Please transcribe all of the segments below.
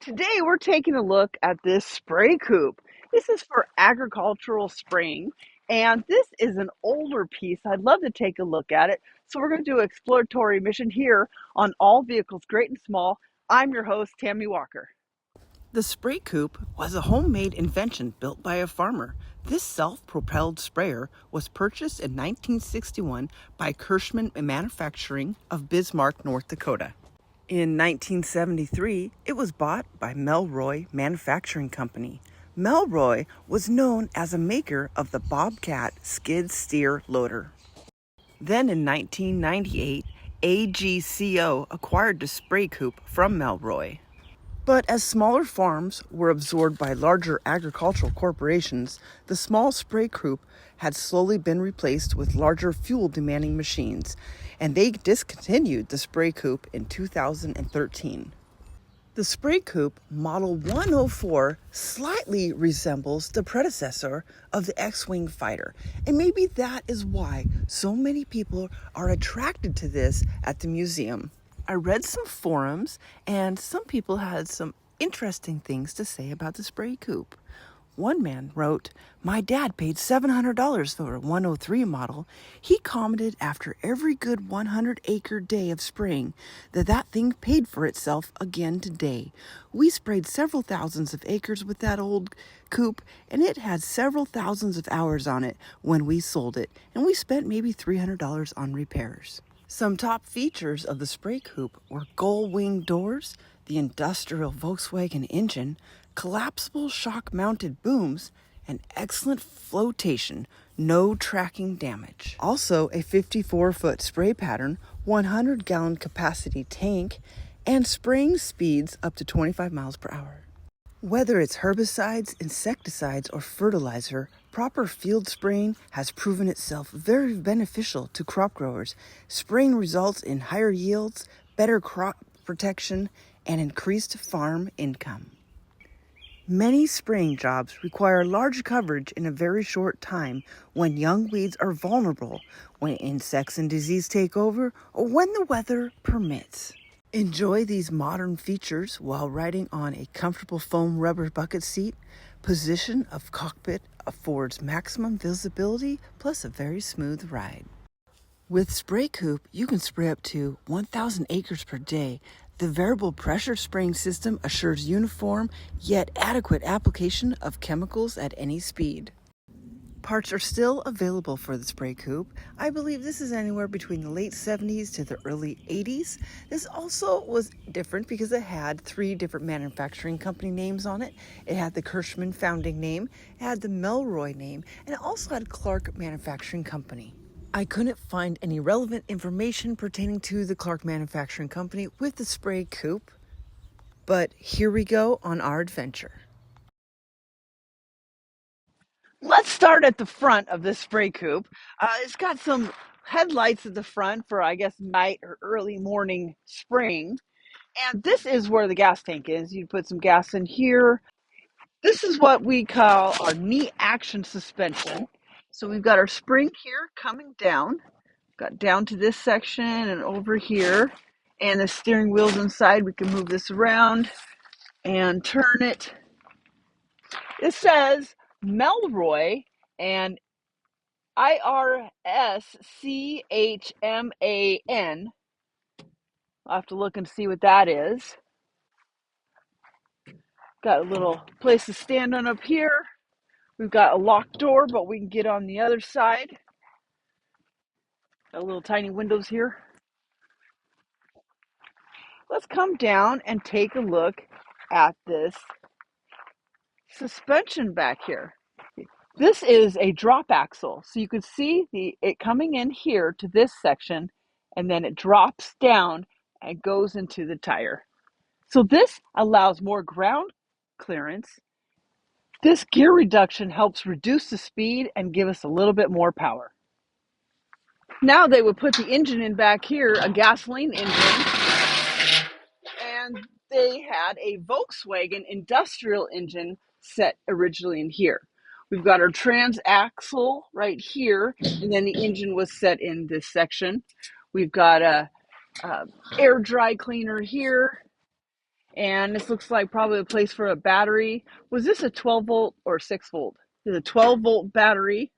Today we're taking a look at this spray coupe. This is for agricultural spraying, and this is an older piece. I'd love to take a look at it. So we're going to do an exploratory mission here on All Vehicles Great and Small. I'm your host, Tammy Walker. The SpraCoupe was a homemade invention built by a farmer. This self-propelled sprayer was purchased in 1961 by Kirschman Manufacturing of Bismarck, North Dakota. In 1973, it was bought by Melroe Manufacturing Company. Melroe was known as a maker of the Bobcat skid steer loader. Then in 1998, AGCO acquired the SpraCoupe from Melroe. But as smaller farms were absorbed by larger agricultural corporations, the small SpraCoupe had slowly been replaced with larger fuel-demanding machines, and they discontinued the SpraCoupe in 2013. The SpraCoupe Model 104 slightly resembles the predecessor of the X-Wing fighter, and maybe that is why so many people are attracted to this at the museum. I read some forums, and some people had some interesting things to say about the SpraCoupe. One man wrote, "My dad paid $700 for a 103 model. He commented after every good 100-acre day of spraying that thing paid for itself again today. We sprayed several thousands of acres with that old coupe, and it had several thousands of hours on it when we sold it, and we spent maybe $300 on repairs." Some top features of the SpraCoupe were gull-wing doors, the industrial Volkswagen engine, collapsible shock-mounted booms, and excellent flotation, no tracking damage. Also, a 54-foot spray pattern, 100-gallon capacity tank, and spraying speeds up to 25 miles per hour. Whether it's herbicides, insecticides, or fertilizer, proper field spraying has proven itself very beneficial to crop growers. Spraying results in higher yields, better crop protection, and increased farm income. Many spraying jobs require large coverage in a very short time when young weeds are vulnerable, when insects and disease take over, or when the weather permits. Enjoy these modern features while riding on a comfortable foam rubber bucket seat. Position of cockpit affords maximum visibility plus a very smooth ride. With SpraCoupe, you can spray up to 1,000 acres per day. The variable pressure spraying system assures uniform yet adequate application of chemicals at any speed. Parts are still available for the SpraCoupe. I believe this is anywhere between the late 70s to the early 80s. This also was different because it had 3 different manufacturing company names on it. It had the Kirschman founding name, it had the Melroe name, and it also had Clark Manufacturing Company. I couldn't find any relevant information pertaining to the Clark Manufacturing Company with the SpraCoupe, but here we go on our adventure. Let's start at the front of this spray coupe. It's got some headlights at the front for, I guess, night or early morning spraying. And this is where the gas tank is. You put some gas in here. This is what we call our knee action suspension. So we've got our spring here coming down. Got down to this section and over here. And the steering wheel's inside. We can move this around and turn it. It says Melroe and IRSCHMAN. I'll have to look and see what that is. Got a little place to stand on up here. We've got a locked door, but we can get on the other side. Got little tiny windows here. Let's come down and take a look at this suspension back here. This is a drop axle. So you can see it coming in here to this section, and then it drops down and goes into the tire. So this allows more ground clearance. This gear reduction helps reduce the speed and give us a little bit more power. Now they would put the engine in back here, a gasoline engine, and they had a Volkswagen industrial engine set originally in here. We've got our transaxle right here, and then the engine was set in this section. We've got a air dry cleaner here, And this looks like probably a place for a battery. Was this a 12 volt or 6 volt? There's a 12-volt battery.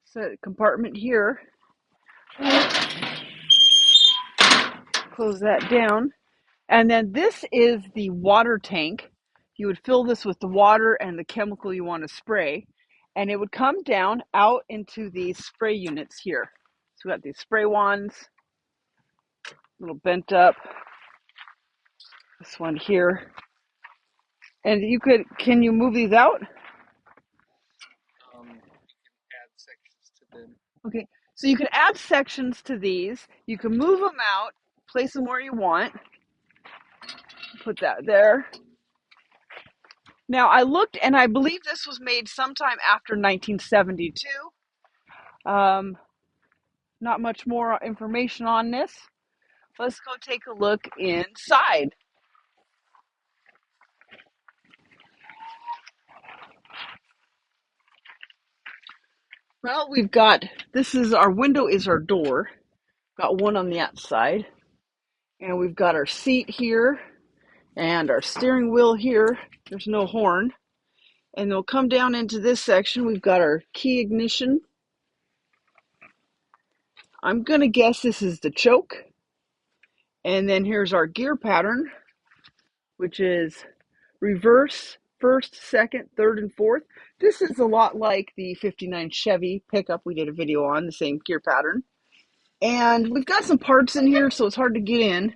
So compartment here. Close that down. And then this is the water tank. You would fill this with the water and the chemical you want to spray. And it would come down out into these spray units here. So we got these spray wands, a little bent up. This one here. And can you move these out? You can add sections to them. Okay, so you can add sections to these. You can move them out, place them where you want. Put that there. Now I looked, and I believe this was made sometime after 1972. Not much more information on this. Let's go take a look inside. Well, this is our window is our door. Got one on the outside. And we've got our seat here and our steering wheel here. There's no horn. And we'll come down into this section. We've got our key ignition. I'm going to guess this is the choke. And then here's our gear pattern, which is reverse, first, second, third, and fourth. This is a lot like the 59 Chevy pickup we did a video on, the same gear pattern. And we've got some parts in here, so it's hard to get in.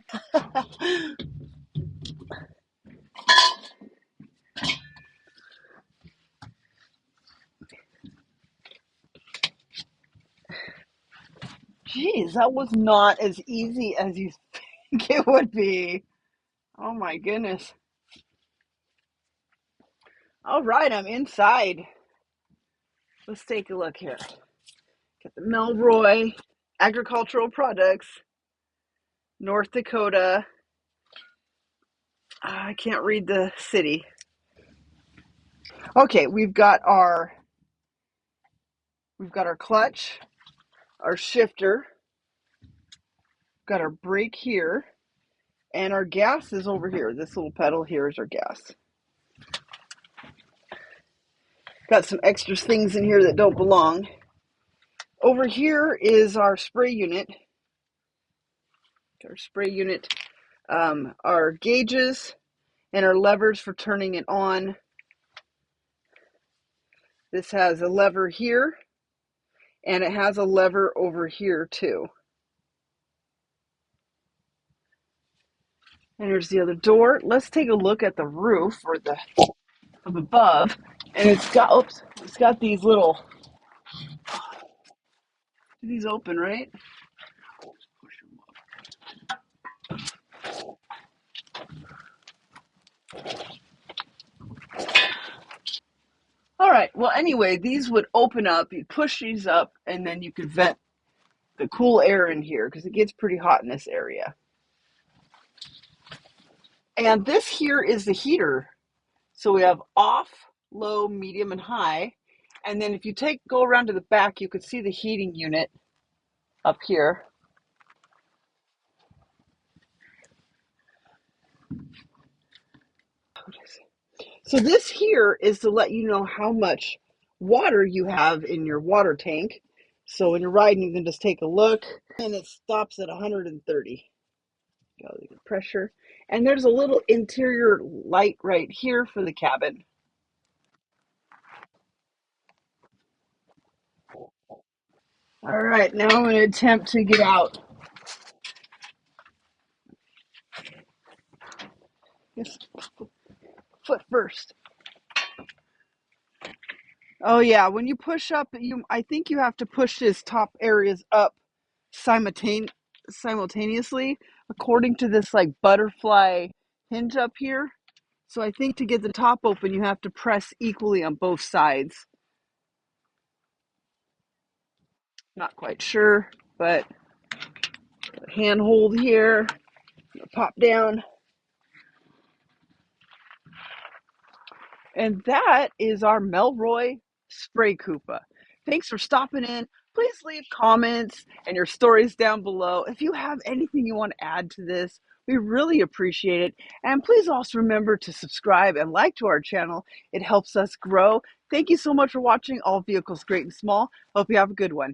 Geez, that was not as easy as you think it would be. Oh my goodness. All right, I'm inside. Let's take a look here. Got the Melroe Agricultural Products, North Dakota. I can't read the city. Okay, we've got our clutch, our shifter, got our brake here, and our gas is over here. This little pedal here is our gas. Got some extra things in here that don't belong. Over here is our spray unit. Our gauges and our levers for turning it on. This has a lever here, and it has a lever over here too. And here's the other door. Let's take a look at the roof or the of above, and it's got these little. These open, right? All right. Well, anyway, these would open up. You push these up, and then you could vent the cool air in here because it gets pretty hot in this area. And this here is the heater. So we have off, low, medium, and high. And then if you go around to the back, you could see the heating unit up here. So this here is to let you know how much water you have in your water tank. So when you're riding, you can just take a look, and it stops at 130. Got the pressure. And there's a little interior light right here for the cabin. All right, now I'm going to attempt to get out. Yes, foot first. Oh yeah, when you push up, I think you have to push his top areas up simultaneously, according to this like butterfly hinge up here. So I think to get the top open, you have to press equally on both sides. Not quite sure, but handhold here, pop down. And that is our Melroe SpraCoupe. Thanks for stopping in. Please leave comments and your stories down below. If you have anything you want to add to this, We really appreciate it. And please also remember to subscribe and like to our channel. It helps us grow. Thank you so much for watching All Vehicles Great and Small. Hope you have a good one.